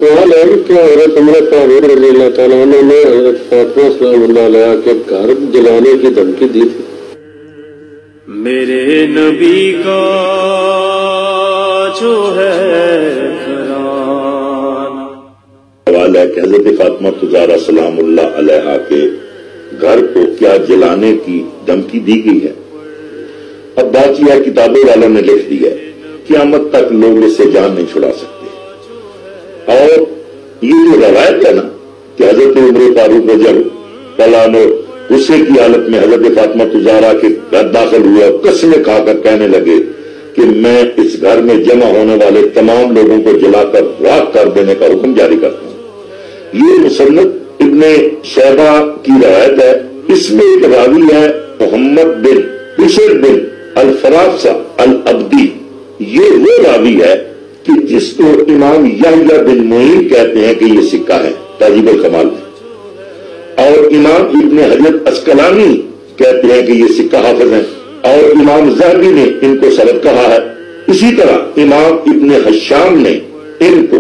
سوال ہے کہ حضرت عمر فاروق رضی اللہ تعالیٰ عنہ نے حضرت فاطمہ سلام اللہ علیہ کے گھر جلانے کی دھمکی دی تھی. میرے نبی کا جو ہے سوال ہے کہ حضرت فاطمہ زہرا سلام اللہ علیہ کے گھر کو کیا جلانے کی دھمکی دی گئی ہے؟ اب بات یہ ہے، کتابوں والوں نے لکھ دی ہے قیامت تک لوگ اس سے جان نہیں چھڑا سکتے. اور یہ جو روایت ہے نا کہ حضرت عمر فاروق رضی اللہ عنہ غصے کی حالت میں حضرت فاطمہ زہرا کے گھر داخل ہوئے اور قسمیں کھا کر کہنے لگے کہ میں اس گھر میں جمع ہونے والے تمام لوگوں کو جلا کر راکھ کر دینے کا حکم جاری کرتا ہوں. یہ مصنف ابن شیبہ کی روایت ہے. اس میں ایک راوی ہے محمد بن بشر بن الفرافسہ العبدی. یہ وہ راوی ہے کہ جس کو امام یحییٰ بن معین کہتے ہیں کہ یہ سکہ ہے تہذیب الکمال میں، اور امام ابن حجر عسقلانی کہتے ہیں کہ یہ سکہ حافظ ہیں، اور امام ذہبی نے ان کو سند کہا ہے. اسی طرح امام ابن حشام نے ان کو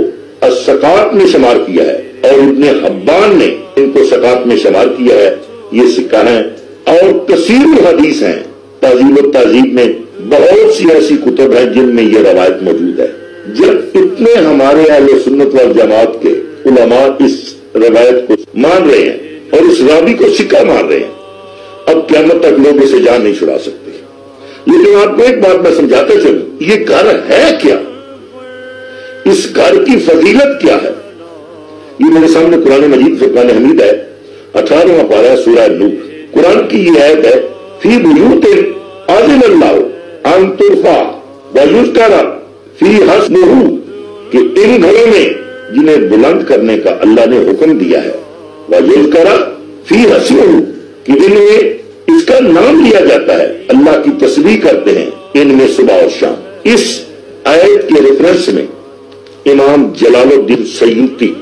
الثقات میں شمار کیا ہے، اور ابن حبان نے ان کو ثقات میں شمار کیا ہے. یہ سکہ ہیں اور کثیر الحدیث ہیں. تہذیب التہذیب میں بہت سی ایسی کتب ہیں جن میں یہ روایت موجود ہے. جب اتنے ہمارے اہل سنت والجماعت کے علماء اس روایت کو مان رہے ہیں اور اس راوی کو سکہ مان رہے ہیں، اب قیامت تک لوگ اسے جان نہیں چھڑا سکتے. لیکن آپ کو ایک بات میں سمجھاتا چلوں، یہ گھر ہے کیا؟ اس گھر کی فضیلت کیا ہے؟ یہ میرے سامنے قرآن مجید فرقان حمید ہے، 18واں پارہ سورہ نور. قرآن کی یہ آیت ہے فی بیوت اذن اللہ ان ترفع ویذکر فیہا اسمہ، کہ ان گھروں میں جنہیں بلند کرنے کا اللہ نے حکم دیا ہے، ویذکر فیہا اسمہ، کہ ان میں اس کا نام لیا جاتا ہے، اللہ کی تسبیح کرتے ہیں ان میں صبح اور شام. اس آیت کے ریفرنس میں امام جلال الدین سیوطی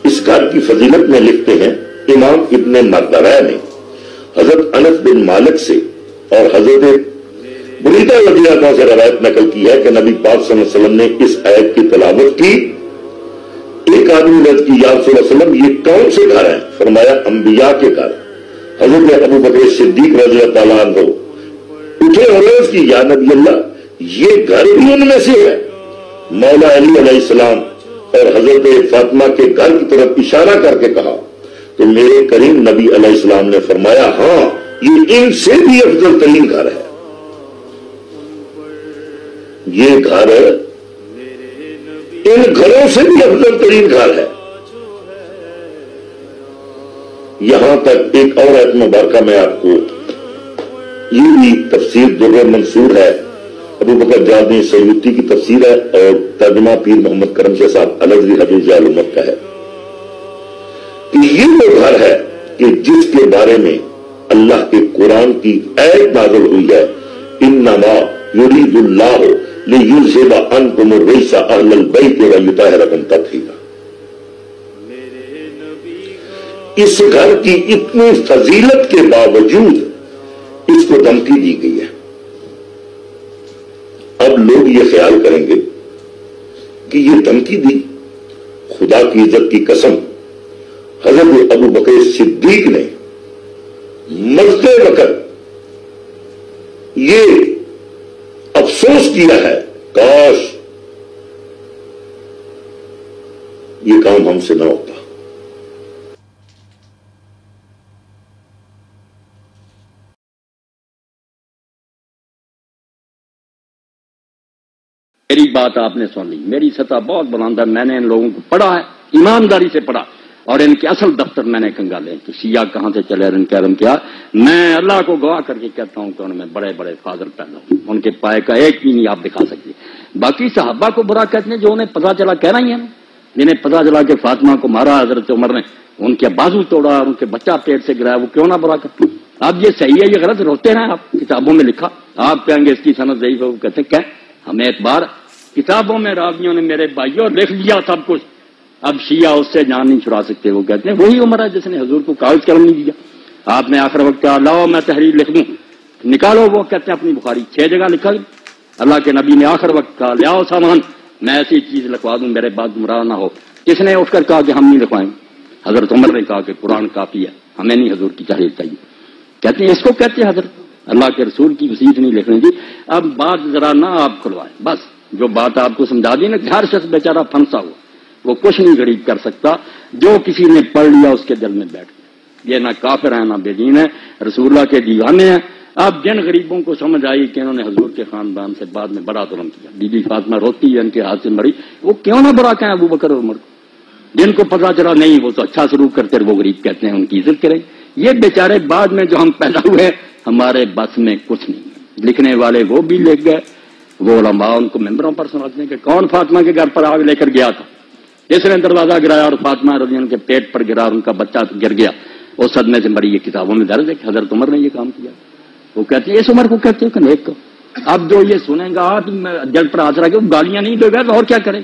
اس گھر کی فضیلت میں لکھتے ہیں، امام ابن مردویہ نے حضرت انس بن مالک سے اور حضرت بریدہ رضی اللہ عنہ سے روایت نقل کی ہے کہ نبی پاک صلی اللہ علیہ وسلم نے اس آیت کی تلاوت کی. ایک آدمی نے عرض کی یا رسول اللہ صلی اللہ علیہ وسلم یہ کون سے گھر ہیں؟ فرمایا انبیاء کے گھر. حضرت ابو بکر صدیق رضی اللہ تعالیٰ عنہ اٹھے اور عرض کی یا نبی اللہ یہ گھر بھی ان میں سے ہے؟ مولا علی علیہ السلام اور حضرت فاطمہ کے گھر کی طرف اشارہ کر کے کہا تو میرے کریم نبی علیہ السلام نے فرمایا ہاں یہ ان سے بھی افضل ترین گھر ہے. یہ گھر ان گھروں سے بھی افضل ترین گھر ہے. یہاں تک ایک اور آیت مبارکہ میں آپ کو، یہ بھی تفسیر در منصور ہے، ابو بکر جادی سیوطی کی تفسیر ہے اور ترجمہ پیر محمد کرم شاہ صاحب الازہری حفیظ الامت کا ہے، کہ یہ وہ گھر ہے کہ جس کے بارے میں اللہ کے قرآن کی آیت نازل ہوئی ہے انما یرید اللہ لیذھب عنکم الرجس اہل البیت ویطہرکم تطہیرا. اس گھر کی اتنی فضیلت کے باوجود اس کو دھمکی دی گئی ہے. اب لوگ یہ خیال کریں گے کہ یہ دھمکی دی، خدا کی عزت کی قسم حضرت ابو بکر صدیق نے مرتے وقت یہ افسوس کیا ہے کاش یہ کام ہم سے نہ ہوتا. میری بات آپ نے سن لی، میری سطح بہت بلند ہے، میں نے ان لوگوں کو پڑھا ہے، ایمانداری سے پڑھا، اور ان کے اصل دفتر میں نے کنگالے کہ شیعہ کہاں سے چلے اور ان کا علم کیا. میں اللہ کو گواہ کر کے کہتا ہوں کہ ان میں بڑے بڑے فاضل پیدا ہوں، ان کے پائے کا ایک بھی نہیں آپ دکھا سکتے. باقی صحابہ کو برا کہتے ہیں جو انہیں پتا چلا، کہنا ہی ہے جنہیں پتا چلا کہ فاطمہ کو مارا حضرت عمر نے، ان کے بازو توڑا اور ان کے بچہ پیٹ سے گرایا، وہ کیوں نہ برا کرتے؟ اب یہ صحیح ہے یہ غلط روتے ہیں آپ، کتابوں میں لکھا، آپ کہیں گے اس کی سند ضعیف ہے، وہ کہتے ہیں کہ ہمیں ایک بار کتابوں میں راویوں نے میرے بھائیوں لکھ لیا سب کچھ، اب شیعہ اس سے جان نہیں چھڑا سکتے. وہ کہتے ہیں وہی عمر ہے جس نے حضور کو کاغذ قلم نہیں دیا. آپ نے آخر وقت کہا لاؤ میں تحریر لکھ دوں، نکالو. وہ کہتے ہیں اپنی بخاری 6 جگہ لکھا. اللہ کے نبی نے آخر وقت کہا لیاؤ سامان، میں ایسی چیز لکھوا دوں میرے بعد گمراہ نہ ہو. کس نے اٹھ کر کہا کہ ہم نہیں لکھوائیں؟ حضرت عمر نے کہا کہ قرآن کافی ہے، ہمیں نہیں حضور کی تحریر چاہیے. کہتے ہیں اس کو کہتے ہیں حضرت اللہ کے رسول کی وسیعت نہیں لکھنے دی. اب بات ذرا نہ آپ کھلوائیں، بس جو بات آپ کو سمجھا دی نا کہ ہر شخص بیچارہ پھنسا ہوا، وہ کچھ نہیں غریب کر سکتا، جو کسی نے پڑھ لیا اس کے دل میں بیٹھ گیا. یہ نہ کافر ہیں نہ بے دین ہے، رسول اللہ کے دیوانے ہیں. اب جن غریبوں کو سمجھ آئی کہ انہوں نے حضور کے خاندان سے بعد میں بڑا ظلم کیا، بی بی فاطمہ روتی ہے ان کے ہاتھ سے مری، وہ کیوں نہ برا کہیں ابو بکر اور عمر کو؟ جن کو پتا چلا نہیں وہ تو اچھا سلوک کرتے وہ غریب کہتے ہیں، ان کی عزت کریں. یہ بیچارے بعد میں جو ہم پیدا ہوئے ہمارے بس میں کچھ نہیں. لکھنے والے وہ بھی لکھ گئے، وہ علماء ان کو ممبروں پر سناتے ہیں کہ کون فاطمہ کے گھر پر آگ لے کر گیا تھا، جس نے دروازہ گرایا اور فاطمہ رضی اللہ کے پیٹ پر گرا اور ان کا بچہ گر گیا، اس صدمے سے مری. یہ کتابوں میں درج ہے کہ حضرت عمر نے یہ کام کیا. وہ کہتے ہیں اس عمر کو کہتے ہیں کہ نیک کو. اب جو یہ سنیں گا آپ جل پر ہاتھ رکھے وہ گالیاں نہیں دے گا تو اور کیا کریں؟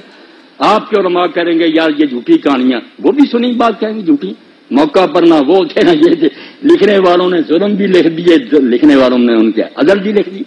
آپ کے علماء کریں گے یار یہ جھوٹی کہانیاں، وہ بھی سنی بات کہیں گے جھوٹی. موقع پر نہ وہ تھے نہ یہ تھے. لکھنے والوں نے ظلم بھی لکھ دیے، لکھنے والوں نے ان کے عدل بھی لکھ دی.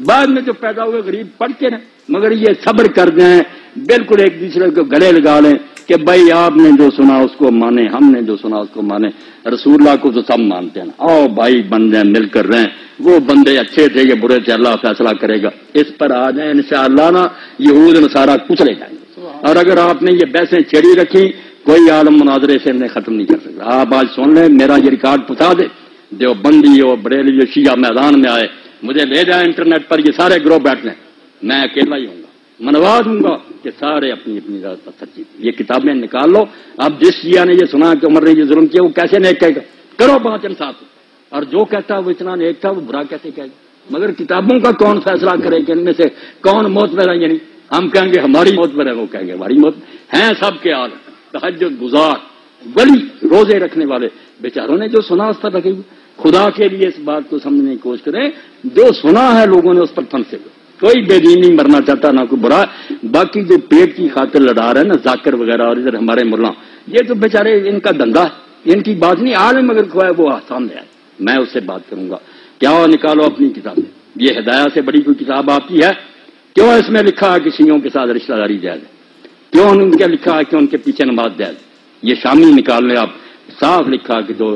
بعد میں جو پیدا ہوئے غریب پڑھتے رہے، مگر یہ صبر کر جائیں، بالکل ایک دوسرے کو گلے لگا لیں کہ بھائی آپ نے جو سنا اس کو مانے، ہم نے جو سنا اس کو مانے. رسول اللہ کو تو سب مانتے ہیں، آؤ بھائی بندے مل کر رہیں. وہ بندے اچھے تھے یہ برے تھے، اللہ فیصلہ کرے گا. اس پر آ جائیں انشاءاللہ نا یہود نصارہ کچلے جائیں گے. اور اگر آپ نے یہ بحثیں چھیڑی رکھی کوئی عالم مناظرے سے انہیں ختم نہیں کر سکتا. آپ آج سن لیں، میرا یہ ریکارڈ پہنچا دے، جو بندی ہو بریلی جو شیعہ میدان میں آئے مجھے لے جائیں انٹرنیٹ پر، یہ سارے گروہ بیٹھ لیں، میں اکیلا ہی ہوں گا، منوا دوں گا کہ سارے اپنی اپنی ذات پر سچی. یہ کتابیں نکال لو. اب جس شیعہ نے یہ سنا کہ عمر نے یہ ظلم کیا وہ کیسے نیک کہے گا؟ کرو بات انصاف. اور جو کہتا وہ اتنا نیک تھا وہ برا کیسے کہے گا؟ مگر کتابوں کا کون فیصلہ کرے کہ ان میں سے کون معتبر ہے؟ یعنی ہم کہیں گے ہماری معتبر ہے، وہ کہیں گے ہماری معتبر ہیں. سب کے حال تہجد گزار ولی روزے رکھنے والے بیچاروں نے جو سنا اس پر رکھے ہوئے. خدا کے لیے اس بات کو سمجھنے کی کوشش کریں، جو سنا ہے لوگوں نے اس پر پھنسے ہوئے. کوئی بے دین نہیں مرنا چاہتا نہ کوئی برا. باقی جو پیٹ کی خاطر لڑا رہے ہیں نا ذاکر وغیرہ اور ادھر ہمارے ملا، یہ تو بیچارے ان کا دندا ہے، ان کی بات نہیں. عالم اگر کھوائے وہ سامنے آئے، میں اس سے بات کروں گا. کیا نکالو اپنی کتابیں. یہ ہدایت سے بڑی کوئی کتاب آپ کی ہے؟ کیوں اس میں لکھا ہے کہ شیعوں کے ساتھ رشتہ داری جائز ہے؟ کیوں ان کے لکھا ہے کہ ان کے پیچھے نماز جائز؟ یہ شامی نکال لیں آپ. صاف لکھا کہ جو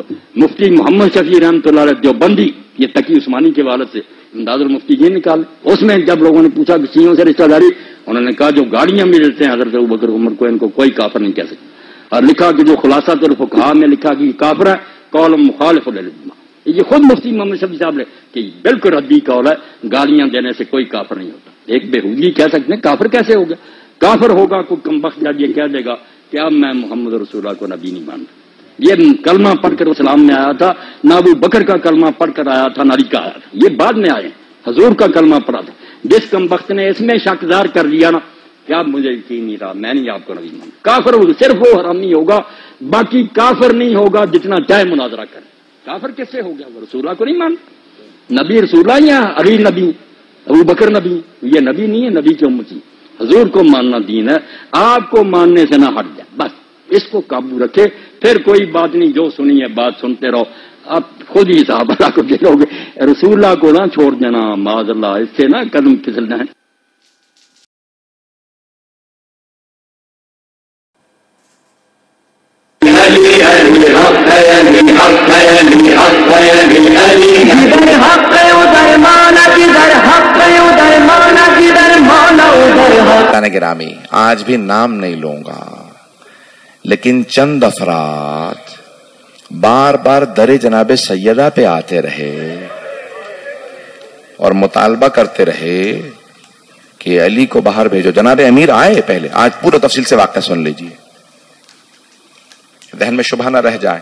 مفتی محمد شفیع رحمۃ اللہ علیہ دیوبندی، یہ تقی عثمانی کے والد سے امداد المفتی یہ نکال. اس میں جب لوگوں نے پوچھا کہ شیعوں سے رشتہ داری، انہوں نے کہا جو گاڑیاں بھی دیتے ہیں حضرت ابوبکر عمر کو ان کو کوئی کافر نہیں کہہ سکتا. اور لکھا کہ جو خلاصہ الفقہاء میں لکھا کہ یہ کافر ہے، قول مخالف للاجماع. یہ خود مفتی محمد شفیع صاحب نے کہ بالکل ردی قول ہے، گالیاں دینے سے کوئی کافر نہیں ہوتا. ایک بےہودگی کہہ سکتے ہیں کافر کیسے ہوگا؟ کافر ہوگا کوئی کمبخت جب یہ کہہ دے گا کہ اب میں محمد رسول اللہ کو نبی نہیں مانتا. یہ کلمہ پڑھ کر اسلام میں آیا تھا، نہ ابو بکر کا کلمہ پڑھ کر آیا تھا، نہ علی کا آیا تھا. یہ بعد میں آئے، حضور کا کلمہ پڑھا تھا. جس کمبخت نے اس میں شکدار کر لیا نا کہ اب مجھے یقین نہیں رہا، میں نہیں آپ کو نبی مانتا. کافر ہوگا، صرف وہ حرامی ہوگا، باقی کافر نہیں ہوگا جتنا چاہے مناظرہ کرے. کافر کس سے ہو گیا؟ وہ رسول اللہ کو نہیں مانتا. نبی رسول اللہ یا علی نبی، ابو بکر نبی، یہ نبی نہیں ہے، نبی کی امتی. حضور کو ماننا دین ہے، آپ کو ماننے سے نہ ہٹ جائے. بس اس کو قابو رکھے، پھر کوئی بات نہیں، جو سنی ہے بات سنتے رہو. آپ خود ہی صحابہ اللہ کو دیکھو گے، رسول اللہ کو نہ چھوڑ دینا معاذ اللہ، اس سے نہ قدم پھسل جائیں. گرامی آج بھی نام نہیں لوں گا، لیکن چند افراد بار بار در جناب سیدہ پہ آتے رہے اور مطالبہ کرتے رہے کہ علی کو باہر بھیجو. جناب امیر آئے پہلے، آج پورا تفصیل سے واقعہ سن لیجئے، ذہن میں شبہ نہ رہ جائے.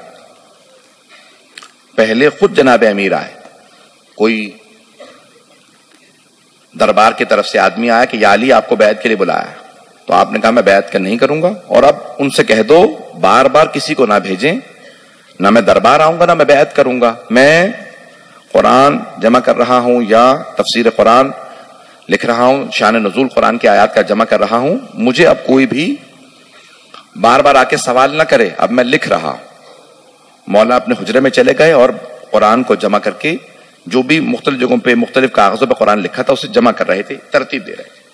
پہلے خود جناب امیر آئے، کوئی دربار کی طرف سے آدمی آیا کہ یا علی آپ کو بیعت کے لیے بلایا، تو آپ نے کہا میں بیعت کا نہیں کروں گا، اور اب ان سے کہہ دو بار بار کسی کو نہ بھیجیں، نہ میں دربار آؤں گا نہ میں بیعت کروں گا. میں قرآن جمع کر رہا ہوں یا تفسیر قرآن لکھ رہا ہوں، شان نزول قرآن کی آیات کا جمع کر رہا ہوں، مجھے اب کوئی بھی بار بار آ کے سوال نہ کرے، اب میں لکھ رہا ہوں. مولا اپنے حجرے میں چلے گئے اور قرآن کو جمع کر کے جو بھی مختلف جگہوں پہ مختلف کاغذوں پہ قرآن لکھا تھا اسے جمع کر رہے تھے، ترتیب دے رہے تھے.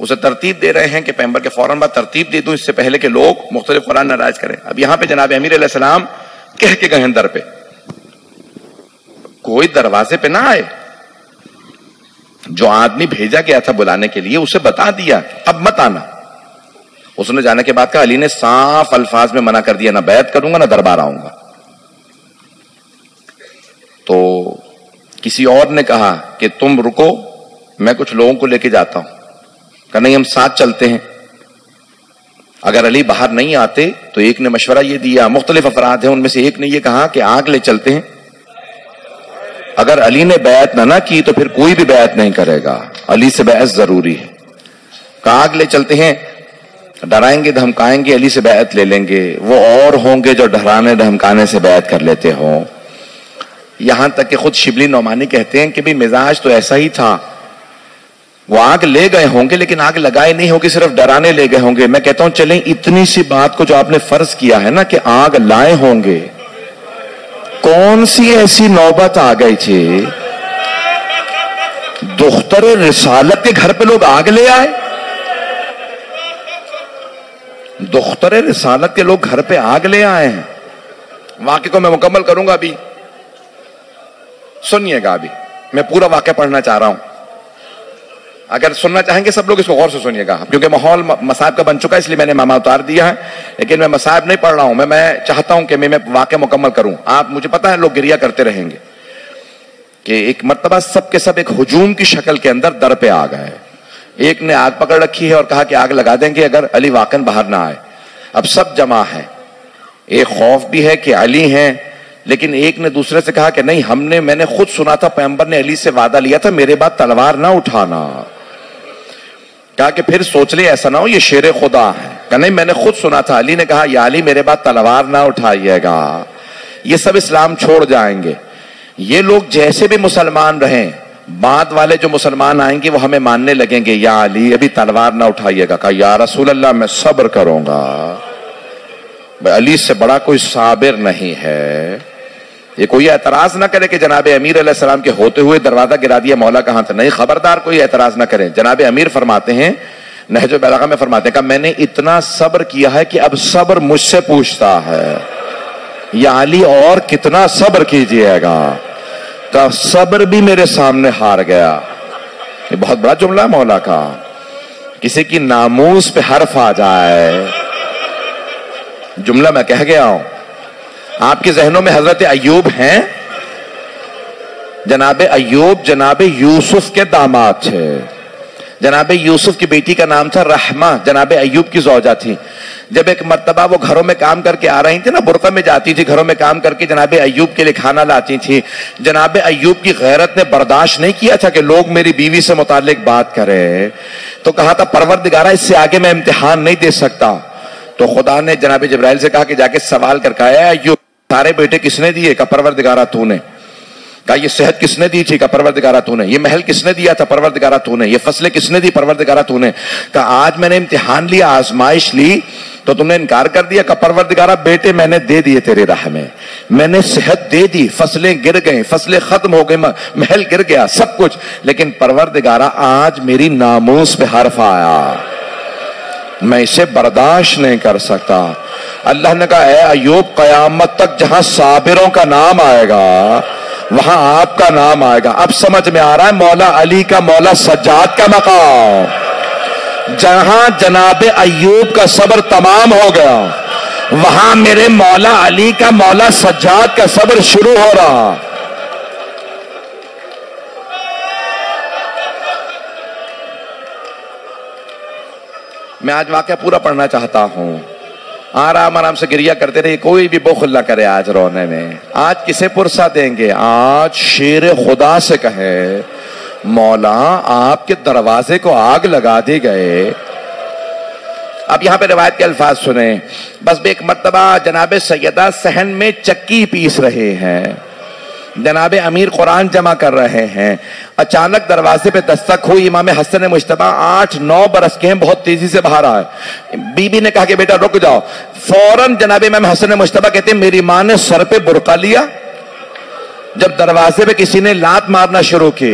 اسے ترتیب دے رہے ہیں کہ پیغمبر کے فوراً بعد ترتیب دے دوں اس سے پہلے کہ لوگ مختلف قرآن ناراض کریں. اب یہاں پہ جناب امیر علیہ السلام کہہ کے گئے در پہ، کوئی دروازے پہ نہ آئے. جو آدمی بھیجا گیا تھا بلانے کے لیے اسے بتا دیا اب مت آنا. اس نے جانے کے بعد کہا، علی نے صاف الفاظ میں منع کر دیا، نہ بیعت کروں گا نہ دربار آؤں گا. تو کسی اور نے کہا کہ تم رکو، میں کچھ لوگوں کو لے کے جاتا ہوں. کہ نہیں ہم ساتھ چلتے ہیں. اگر علی باہر نہیں آتے تو ایک نے مشورہ یہ دیا، مختلف افراد ہیں ان میں سے ایک نے یہ کہا کہ آگ لے چلتے ہیں. اگر علی نے بیعت نہ کی تو پھر کوئی بھی بیعت نہیں کرے گا، علی سے بیعت ضروری ہے. کہ آگ لے چلتے ہیں، ڈرائیں گے دھمکائیں گے، علی سے بیعت لے لیں گے. وہ اور ہوں گے جو ڈرانے دھمکانے سے بیعت کر لیتے ہوں. یہاں تک کہ خود شبلی نعمانی کہتے ہیں کہ بھی مزاج تو ایسا ہی تھا، وہ آگ لے گئے ہوں گے لیکن آگ لگائے نہیں ہوگی، صرف ڈرانے لے گئے ہوں گے. میں کہتا ہوں چلیں اتنی سی بات کو جو آپ نے فرض کیا ہے نا کہ آگ لائے ہوں گے، کون سی ایسی نوبت آ گئی تھی دختر رسالت کے گھر پہ لوگ آگ لے آئے؟ دختر رسالت کے لوگ گھر پہ آگ لے آئے ہیں. واقعے کو میں مکمل کروں گا، ابھی سنیے گا. ابھی میں پورا واقعہ پڑھنا چاہ رہا ہوں. اگر سننا چاہیں گے سب لوگ اس کو غور سے سنیے گا، کیونکہ ماحول مصائب کا بن چکا ہے اس لیے میں نے ماما اتار دیا ہے. لیکن میں مصائب نہیں پڑھ رہا ہوں، میں چاہتا ہوں کہ میں واقعہ مکمل کروں. آپ مجھے پتا ہے لوگ گریہ کرتے رہیں گے کہ ایک مرتبہ سب کے سب ایک ہجوم کی شکل کے اندر در پہ آ گئے. ایک نے آگ پکڑ رکھی ہے اور کہا کہ آگ لگا دیں گے اگر علی واقعا باہر نہ آئے. اب سب جمع ہے، ایک خوف بھی ہے کہ علی ہیں، لیکن ایک نے دوسرے سے کہا کہ نہیں میں نے خود سنا تھا پیغمبر نے علی سے وعدہ لیا تھا میرے بعد تلوار نہ اٹھانا. کہا کہ پھر سوچ لے ایسا نہ ہو یہ شیر خدا ہے. کہ نہیں میں نے خود سنا تھا. علی نے کہا یا علی میرے بعد تلوار نہ اٹھائیے گا. یہ سب اسلام چھوڑ جائیں گے. یہ لوگ جیسے بھی مسلمان رہیں، بعد والے جو مسلمان آئیں گے وہ ہمیں ماننے لگیں گے یا علی ابھی تلوار نہ اٹھائیے گا. کہا یا رسول اللہ میں صبر کروں گا، علی سے بڑا کوئی صابر نہیں ہے. یہ کوئی اعتراض نہ کرے کہ جناب امیر علیہ السلام کے ہوتے ہوئے دروازہ گرا دیا، مولا کہاں تھا. نہیں، خبردار کوئی اعتراض نہ کرے. جناب امیر فرماتے ہیں، نہج البلاغہ میں فرماتے ہیں کہ میں نے اتنا صبر کیا ہے کہ اب صبر مجھ سے پوچھتا ہے یا علی اور کتنا صبر کیجئے گا. کہ صبر بھی میرے سامنے ہار گیا. یہ بہت بڑا جملہ مولا کا. کسی کی ناموس پہ حرف آ جائے، جملہ میں کہہ گیا ہوں. آپ کے ذہنوں میں حضرت ایوب ہیں. جناب ایوب جناب یوسف کے داماد تھے. جناب یوسف کی بیٹی کا نام تھا رحمہ، جناب ایوب کی زوجہ تھی. جب ایک مرتبہ وہ گھروں میں کام کر کے آ رہی تھی نا، برقع میں جاتی تھی، گھروں میں کام کر کے جناب ایوب کے لیے کھانا لاتی تھی. جناب ایوب کی غیرت نے برداشت نہیں کیا تھا کہ لوگ میری بیوی سے متعلق بات کریں، تو کہا تھا پروردگارہ اس سے آگے میں امتحان نہیں دے سکتا. تو خدا نے جناب جبرائیل سے کہا کہ جا کے سوال کر کے آیا، ایوب سارے بیٹے کس نے دیے؟ کہا پروردگارہ تو نے. کہا یہ صحت کس نے دی تھی؟ کہا پروردگارہ تو نے. یہ محل کس نے دیا تھا؟ پروردگارہ تو نے. یہ فصلیں کس نے دی؟ پروردگارہ تو نے. کہا آج میں نے امتحان لیا، آزمائش لی تو تم نے انکار کر دیا. کہا پروردگارہ بیٹے میں نے دے دیے تیرے راہ میں نے صحت دے دی، فصلیں گر گئیں، فصلیں ختم ہو گئی، محل گر گیا، سب کچھ، لیکن پروردگارہ آج میری ناموس پہ حرف آیا، میں اسے برداشت نہیں کر سکتا. اللہ نے کہا اے ایوب قیامت تک جہاں صابروں کا نام آئے گا وہاں آپ کا نام آئے گا. اب سمجھ میں آ رہا ہے مولا علی کا، مولا سجاد کا مقام. جہاں جناب ایوب کا صبر تمام ہو گیا وہاں میرے مولا علی کا، مولا سجاد کا صبر شروع ہو رہا. میں آج واقعہ پورا پڑھنا چاہتا ہوں. آرام سے گریہ کرتے رہے، کوئی بھی بخل نہ کرے آج رونے میں. آج کسے پرسہ دیں گے؟ آج شیر خدا سے کہے مولا آپ کے دروازے کو آگ لگا دی گئے. اب یہاں پہ روایت کے الفاظ سنیں. بس ایک مرتبہ جناب سیدہ صحن میں چکی پیس رہے ہیں، جناب امیر قرآن جمع کر رہے ہیں. اچانک دروازے پہ دستک ہوئی. امام حسن مجتبی 8-9 برس کے ہیں، بہت تیزی سے باہر آئے. بی بی نے کہا کہ بیٹا رک جاؤ. فوراً جناب امام حسن مجتبی کہتے ہیں میری ماں نے سر پہ برقع لیا. جب دروازے پہ کسی نے لات مارنا شروع کی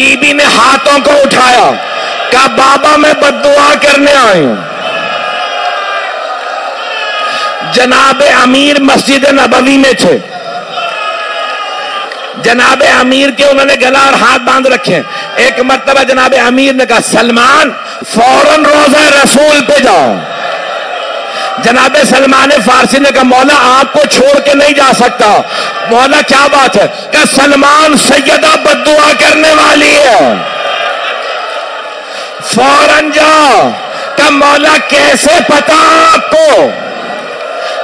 بی بی نے ہاتھوں کو اٹھایا، کہا بابا میں بد دعا کرنے آئی ہوں۔ جناب امیر مسجد نبوی میں تھے، جناب امیر کے انہوں نے گلا اور ہاتھ باندھ رکھے۔ ایک مرتبہ جناب امیر نے کہا سلمان فوراً روضہ رسول پہ جاؤ۔ جناب سلمان فارسی نے کہا مولا آپ کو چھوڑ کے نہیں جا سکتا۔ مولا کیا بات ہے؟ کہ سلمان سیدہ بد دعا کرنے والی ہے، فوراً جاؤ۔ کہ مولا کیسے پتا آپ کو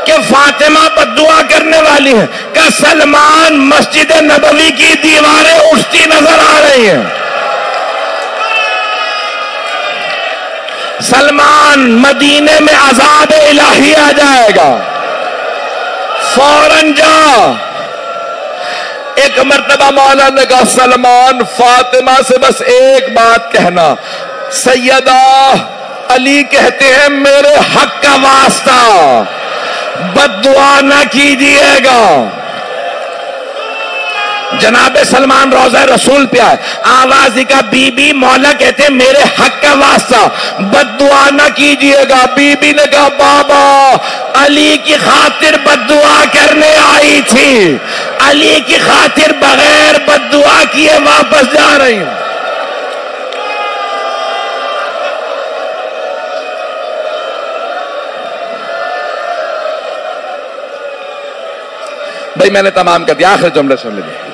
کہ فاطمہ بد دعا کرنے والی ہے؟ کہ سلمان مسجد نبوی کی دیواریں اٹھتی نظر آ رہی ہیں، سلمان مدینے میں عذاب الہی آ جائے گا، فوراً جا۔ ایک مرتبہ مولا نے کہا سلمان فاطمہ سے بس ایک بات کہنا، سیدہ علی کہتے ہیں میرے حق کا واسطہ بد دعا نہ کیجیے گا۔ جناب سلمان روضہ رسول پہ آئے، آواز کا بی بی مولا کہتے ہیں میرے حق کا واسطہ بد دعا نہ کیجیے گا۔ بی بی نے کہا بابا علی کی خاطر بد دعا کرنے آئی تھی، علی کی خاطر بغیر بد دعا کیے واپس جا رہی ہوں۔ بھائی میں نے تمام کر دیا، آخری جملے سن لیجیے،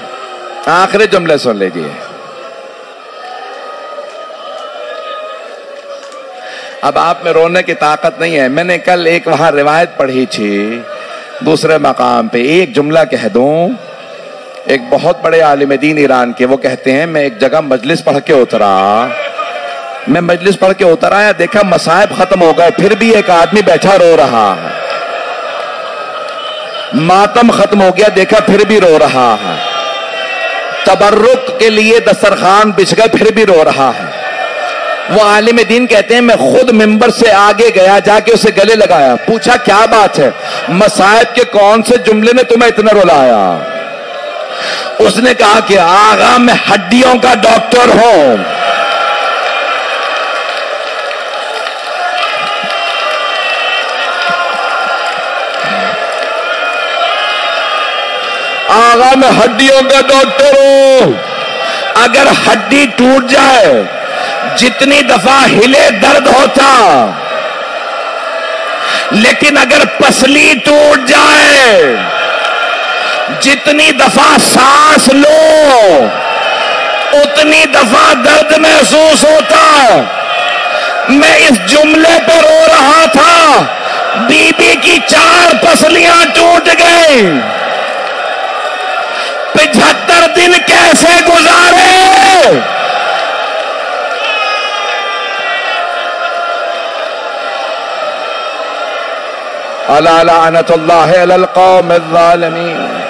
آخری جملے سن لیجیے۔ اب آپ میں رونے کی طاقت نہیں ہے۔ میں نے کل ایک وہاں روایت پڑھی تھی دوسرے مقام پہ، ایک جملہ کہہ دوں۔ ایک بہت بڑے عالم دین ایران کے، وہ کہتے ہیں میں ایک جگہ مجلس پڑھ کے اترا، میں مجلس پڑھ کے اتر آیا، دیکھا مصائب ختم ہو گئے، پھر بھی ایک آدمی بیٹھا رو رہا ہے۔ ماتم ختم ہو گیا، دیکھا پھر بھی رو رہا ہے۔ تبرک کے لیے دسترخوان بچھ گئے، پھر بھی رو رہا ہے۔ وہ عالم دین کہتے ہیں میں خود ممبر سے آگے گیا، جا کے اسے گلے لگایا، پوچھا کیا بات ہے، مصائب کے کون سے جملے نے تمہیں اتنا رلایا؟ اس نے کہا کہ آغا میں ہڈیوں کا ڈاکٹر ہوں، آغا میں ہڈیوں کا ڈاکٹر ہوں، اگر ہڈی ٹوٹ جائے جتنی دفعہ ہلے درد ہوتا، لیکن اگر پسلی ٹوٹ جائے جتنی دفعہ سانس لو اتنی دفعہ درد محسوس ہوتا۔ میں اس جملے پہ رو رہا تھا، بی بی کی 4 پسلیاں ٹوٹ گئیں، 75 دن کیسے گزارے؟ الا لعنت اللہ علی القوم الظالمین۔